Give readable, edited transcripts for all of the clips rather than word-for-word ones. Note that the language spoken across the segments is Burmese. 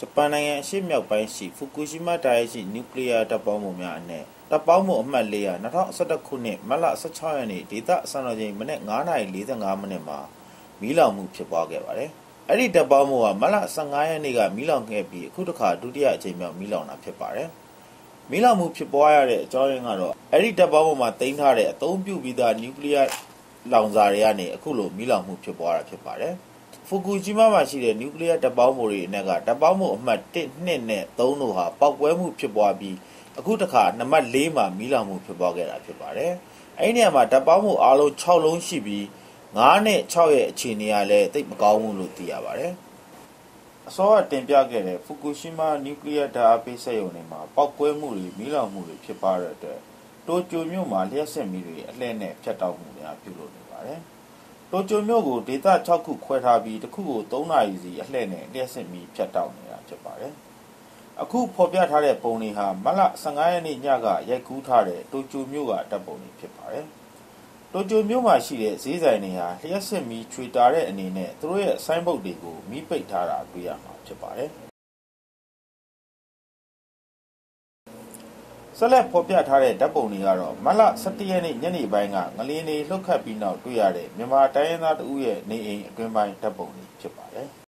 Japan နိုင်ငံအရှေ့မြောက်ပိုင်းရှိ Fukushima တိုင်းရှိ နျူကလ িয়ার တပ်ပေါင်းမှုများအနက်တပ်ပေါင်းမှုအမှတ်400 2011ခုနှစ်မတ်လ16ရက်နေ့ဒေသစံတော်ချိန်မနက်9:45မိနစ်မှာမီးလောင်မှုဖြစ်ပွားခဲ့ပါတယ်။အဲ့ဒီတပ်ပေါင်းမှုကမတ်လ15ရက်နေ့ကမီးလောင်ခဲ့ပြီးအခုတစ်ခါဒုတိယအကြိမ်မြောက်မီးလောင်တာဖြစ်ပါတယ်။မီးလောင်မှုဖြစ်ပွားရတဲ့အကြောင်းရင်းကတော့အဲ့ဒီတပ်ပေါင်းမှုမှာတင်ထားတဲ့အသုံးပြုပြီးသားနျူကလ িয়ার လောင်စာတွေကနေအခုလိုမီးလောင်မှုဖြစ်ပွားတာဖြစ်ပါတယ်။ Fukushima မှာရှိတဲ့နျူကလ িয়ার တပ်ပေါင်းမှုတွေအနက်ကတပ်ပေါင်းမှုအမှတ်1 2နဲ့3တို့ဟာပောက်ကွဲမှုဖြစ်ပွားပြီးအခုတစ်ခါနံပါတ်4မှာမီးလောင်မှုဖြစ်ပွားခဲ့တာဖြစ်ပါတယ်။အဲဒီနေရာမှာတပ်ပေါင်းမှုအားလုံး6လုံးရှိပြီး9နဲ့6ရဲ့အခြေအနေကလည်းသိပ်မကောင်းဘူးလို့သိရပါတယ်။အစောကတင်ပြခဲ့တဲ့ Fukushima နျူကလ িয়ার ဓာတ်အားပေးစက်ရုံတွေမှာပောက်ကွဲမှုတွေမီးလောင်မှုတွေဖြစ်ပွားတဲ့အတွက်တိုကျိုမြို့မှာလျှပ်စစ်မီးတွေအလှည့်နဲ့ဖြတ်တောက်မှုများပြုလုပ်နေပါတယ်။တိုကျိုမြို့ကိုဒေသ6ခုခွဲထားပြီးတစ်ခုကို3နာရီစီအလှည့်နဲ့လျှပ်စစ်မီးဖြတ်တောက်နေတာဖြစ်ပါတယ်။အခုဖော်ပြထားတဲ့ပုံတွေဟာမတ်လ15ရက်နေ့ညကရိုက်ကူးထားတဲ့တိုကျိုမြို့ကတပ်ပုံတွေဖြစ်ပါတယ်။တိုကျိုမြို့မှာရှိတဲ့ဈေးဆိုင်တွေဟာလျှပ်စစ်မီးချွေတာတဲ့အနေနဲ့သူတို့ရဲ့ဆိုင်းဘုတ်တွေကိုမီးပိတ်ထားတာတွေ့ရမှာဖြစ်ပါတယ်။ဆက်လက်ဖော်ပြထားတဲ့ဓာတ်ပုံတွေကတော့မတ်လ17ရက်နေ့ညနေပိုင်းကငလင်းတွေလှုပ်ခတ်ပြီးနောက်တွေ့ရတဲ့မြန်မာတိုင်းရင်းသားတဦးရဲ့နေအိမ်အတွင်းပိုင်းဓာတ်ပုံတွေဖြစ်ပါတယ်။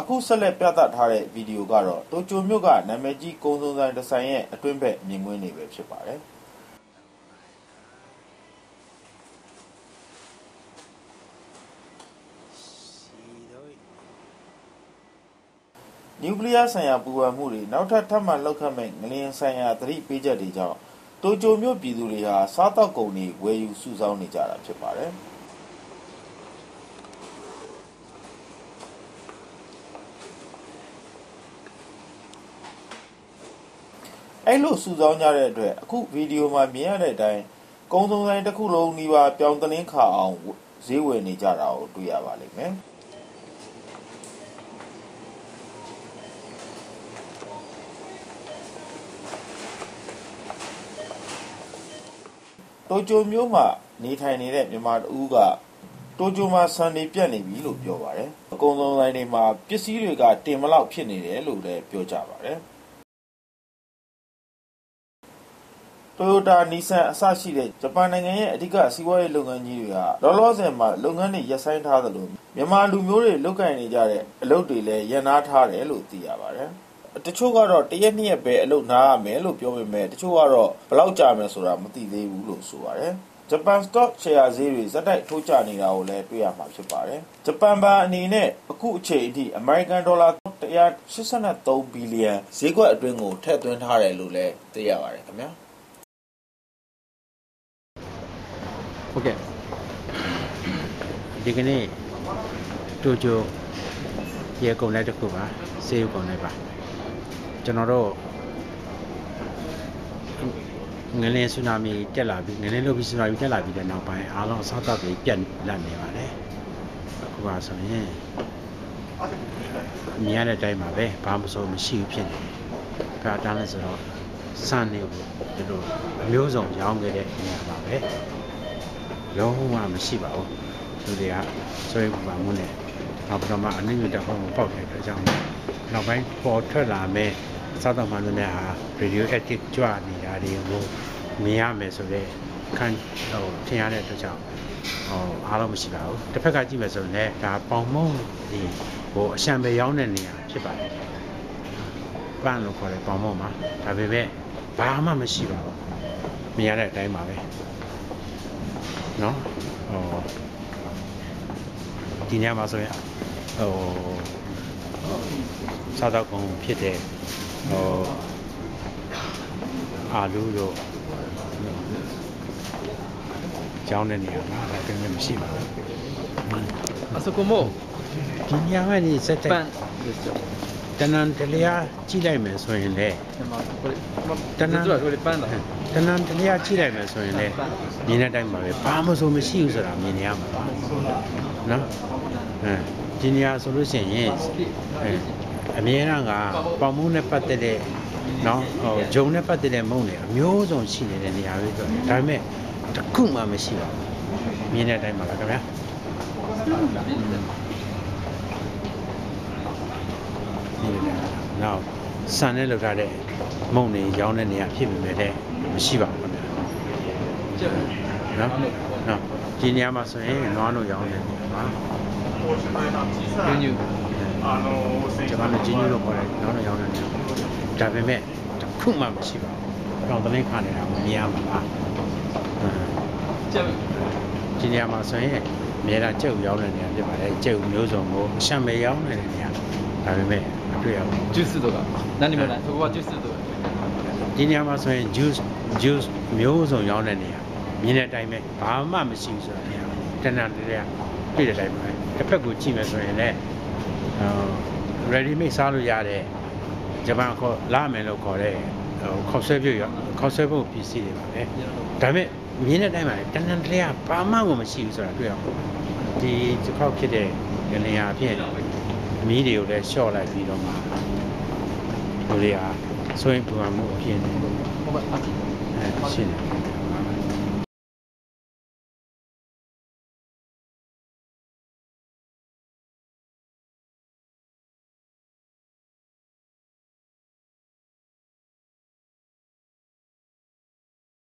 အခုဆက်လက်ပြသထားတဲ့ဗီဒီယိုကတော့တိုကျိုမြို့ကနာမည်ကြီးကုန်းစုံဆိုင်ဒီဇိုင်းရဲ့အတွင်းဘက်မြင်ကွင်းတွေပဲဖြစ်ပါတယ်။နျူကလ িয়ার ဆိုင်ရာပူပန်မှုတွေနောက်ထပ်မှလောက်ခတ်မဲ့ငလျင်ဆိုင်ရာသတိပေးချက်တွေကြောင့်တိုကျိုမြို့ပြည်သူတွေဟာစားတောက်ကုန်တွေဝယ်ယူစုဆောင်းနေကြတာဖြစ်ပါတယ်။အဲ့လိုစုဆောင်းကြတဲ့အတွက်အခုဗီဒီယိုမှာမြင်ရတဲ့အတိုင်းကုန်းစုံဆိုင်တစ်ခုလုံးဒီပါပြောင်းတင်းခါအောင်ဈေးဝယ်နေကြတာကိုတွေ့ရပါလိမ့်မယ်တိုကျိုမြို့မှာနေထိုင်နေတဲ့မြန်မာတဦးကတိုကျိုမှာဆန်တွေပြတ်နေပြီလို့ပြောပါတယ်အကုန်းစုံဆိုင်တွေမှာပစ္စည်းတွေကတင်မလောက်ဖြစ်နေတယ်လို့လည်းပြောကြပါတယ်Toyota, Nissan အစရှိတဲ့ဂျပန်နိုင်ငံရဲ့အဓိကစီးပွားရေးလုပ်ငန်းကြီးတွေဟာလောလောဆယ်မှာလုပ်ငန်းတွေရပ်ဆိုင်းထားသလိုမြန်မာလူမျိုးတွေလုပ်ကိုင်နေကြတဲ့အလုပ်တွေလည်းရပ်နားထားတယ်လို့သိရပါတယ်။တချို့ကတော့တရက်နှစ်ရက်ပဲအလုပ်နားရမယ်လို့ပြောပေမဲ့တချို့ကတော့ဘယ်လောက်ကြာမယ်ဆိုတာမသိသေးဘူးလို့ဆိုပါတယ်။ဂျပန် stock share ဈေးတွေဇက်တိုက်ထိုးကျနေတာကိုလည်းတွေ့ရမှာဖြစ်ပါတယ်။ဂျပန်ဘဏ်အနေနဲ့အခုအချိန်အထိ American dollar 183 ဘီလီယံဈေးကွက်အတွင်းကိုထည့်သွင်းထားတယ်လို့လည်းသိရပါတယ်ခင်ဗျာ။ဟုတ်ကဲ့ဒီကနေ့တိုကျိုရေကုန်လိုက်တစ်ခုပါဆေးရုံကုန်လိုက်ပါကျွန်တော်တို့ငလင်းဆူနာမီတက်လာပြီးငလင်းလို့ပြီးဆူနာမီတက်လာပြီးတဲ့နောက်ပိုင်းအားလုံးအစားအသောက်တွေပြတ်လတ်နေပါတယ်အခုပါဆိုရင်မြင်ရတဲ့အတိုင်းပါပဲဘာမှမရှိဘူးဖြစ်နေဒါတန်းလဲဆိုတော့စံနေဘူးဒီလိုအမျိုးစုံရောင်းခဲ့တဲ့နေရာပါပဲလုံးဝမရှိပါဘူးသူတွေကဆွဲပူပါမှုနဲ့နောက်ပြီးတော့မှအနည်းငယ်တော့ပေါက်တဲ့အတွက်ကြောင့်နောက်ပိုင်းပေါ်ထွက်လာမဲ့စားတော့မှန်းတွေဟာ radioactive ကြွနေတာတွေကိုမြင်ရမယ်ဆိုတော့ခံထင်ရတဲ့အတွက်ကြောင့်အားလုံးမရှိပါဘူးတစ်ဖက်ကကြည့်မယ်ဆိုရင်လည်းဒါပေါင်မုံဒီအရှံပဲရောင်းတဲ့နေရာဖြစ်ပါတယ်ပန်းလို့ခေါ်တဲ့ပေါင်မုံမှာဒါပေမဲ့ဘာမှမရှိပါဘူးမြင်ရတဲ့အတိုင်းပါပဲနော်ဒီညမှာဆိုရင်စားတော့ကုန်ဖြစ်တဲ့အာလူတို့ကျောင်းတဲ့နေရာမှာလည်းပြင်မရှိပါဘူးあそこもဒီညမှာနေစက်တဲ့တနန်တလျာကြည့်လိုက်မယ်ဆိုရင်လေတနန်実はこれパンだတနန်တလျာကြည့်လိုက်မယ်ဆိုရင်လေမြင်တဲ့အတိုင်းပါပဲဘာမှဆိုမရှိဘူးဆိုတာမြင်နေရမှာပါနော် ဒီနေရာဆိုလို့ရှိရင်အမြဲတမ်းကပေါမှုနဲ့ပတ်သက်တဲ့နော်ဟိုဂျုံနဲ့ပတ်သက်တဲ့မုံတွေအမျိုးစုံရှိနေတဲ့နေရာပဲဆိုဒါပေမဲ့တစ်ခုမှမရှိပါဘူးမြင်တဲ့အတိုင်းပါလားခင်ဗျာနောက်ဆန်နဲ့လောက်ထားတဲ့မုံတွေရောင်းတဲ့နေရာဖြစ်ပေမဲ့လည်းမရှိပါဘူးခင်ဗျာနော်ဒီနေရာမှာဆိုရင်နွားတို့ရောင်းတဲ့နေရာမှာညညကျွန်တော်တို့ဂျင်းညူလို့ခေါ်တယ်နွားတို့ရောင်းတဲ့နေရာဒါပေမဲ့တစ်ခုမှမရှိပါဘူးတော့သမင်းခါနေတာမမြင်ရမှာပါဒီနေရာမှာဆိုရင်အများအားကျုပ်ရောင်းတဲ့နေရာဖြစ်ပါတယ်ကျုပ်မျိုးစုံကိုအရှံပဲရောင်းနေတဲ့နေရာဒါပေမဲ့မတွေ့ရဘူး juice とか何もないそこは juice とかဒီနေရာမှာဆိုရင် juice မျိုးစုံရောင်းတဲ့နေရာမြင်တဲ့အတိုင်းပဲဘာမှမရှိဘူးဆိုတာနေရာတဏ္ဍာတရားတွေ့တဲ့အတိုင်းပဲတစ်ဖက်ကိုကြည့်မယ်ဆိုရင်လည်းready made စားလို့ရတဲ့ဂျပန်ခေါ်လာမယ်လို့ခေါ်တဲ့ခေါက်ဆွဲပြုတ်ခေါက်ဆွဲဖို့ပစ္စည်းတွေပါပဲဒါပေမဲ့မြင်တဲ့အတိုင်းပါတဏ္ဍာတရားဘာမှကိုမရှိဘူးဆိုတာတွေ့ရအောင်ဒီတစ်ခေါက်ဖြစ်တဲ့နေရာအဖြစ်မီးတွေကိုလည်းရှော့လိုက်ပြီးတော့မှလူတွေကဆိုရင်ပူမှုအဖြစ်နေရှင်းတယ်